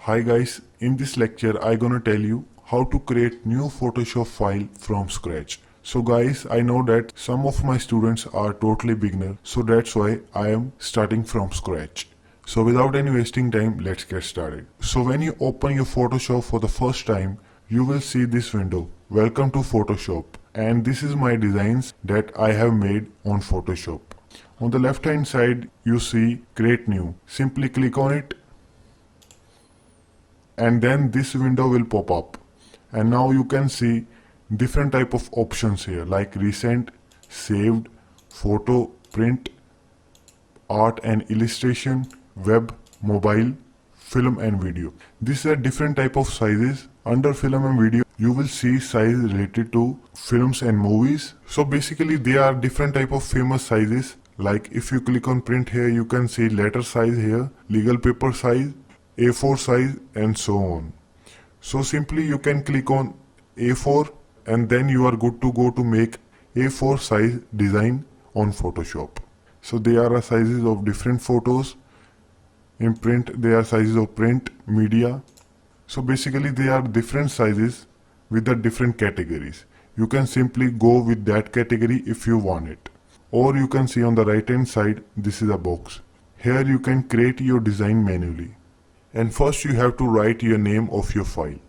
Hi guys, in this lecture I gonna tell you how to create new Photoshop file from scratch. So guys, I know that some of my students are totally beginner, so that's why I am starting from scratch. So without any wasting time, let's get started. So when you open your Photoshop for the first time, you will see this window. Welcome to Photoshop. And this is my designs that I have made on Photoshop. On the left hand side, you see create new. Simply click on it and then this window will pop up. And now you can see different type of options here like recent, saved, photo, print, art and illustration, web, mobile, film and video. These are different type of sizes. Under film and video, you will see size related to films and movies. So basically there are different type of famous sizes. Like if you click on print here, you can see letter size here, legal paper size, A4 size and so on. So simply you can click on A4 and then you are good to go to make A4 size design on Photoshop. So there are sizes of different photos. In print there are sizes of print, media. So basically there are different sizes with the different categories. You can simply go with that category if you want it. Or you can see on the right hand side, this is a box. Here you can create your design manually. And first you have to write your name of your file.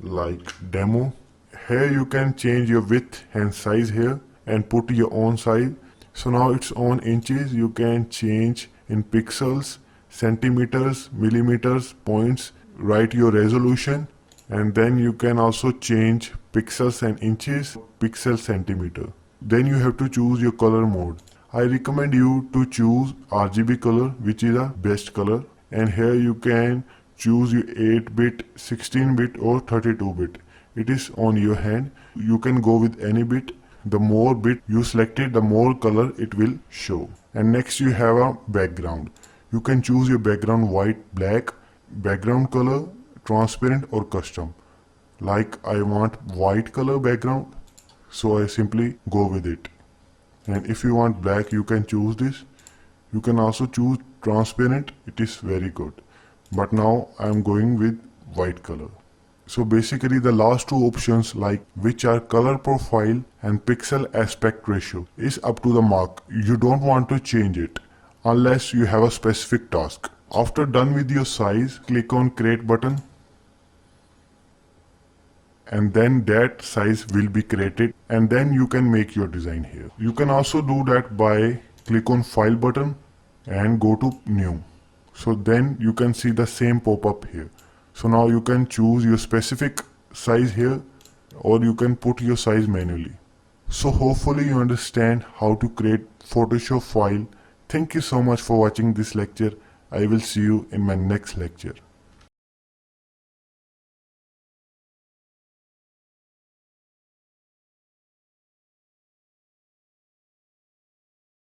Like demo. Here you can change your width and size here and put your own size. So now it's on inches. You can change in pixels, centimeters, millimeters, points. Write your resolution. And then you can also change pixels and inches, pixel centimeter. Then you have to choose your color mode. I recommend you to choose RGB color, which is the best color. And here you can choose your 8-bit, 16-bit or 32-bit. It is on your hand. You can go with any bit. The more bit you selected, the more color it will show. And next you have a background. You can choose your background white, black, background color, transparent or custom. Like I want white color background, so I simply go with it. And if you want black, you can choose this. You can also choose transparent, it is very good. But now I am going with white color. So basically the last two options, like which are color profile and pixel aspect ratio, is up to the mark. You don't want to change it unless you have a specific task. After done with your size, click on create button. And then that size will be created and then you can make your design here. You can also do that by click on file button and go to new. So then you can see the same pop-up here. So now you can choose your specific size here or you can put your size manually. So hopefully you understand how to create Photoshop file. Thank you so much for watching this lecture. I will see you in my next lecture.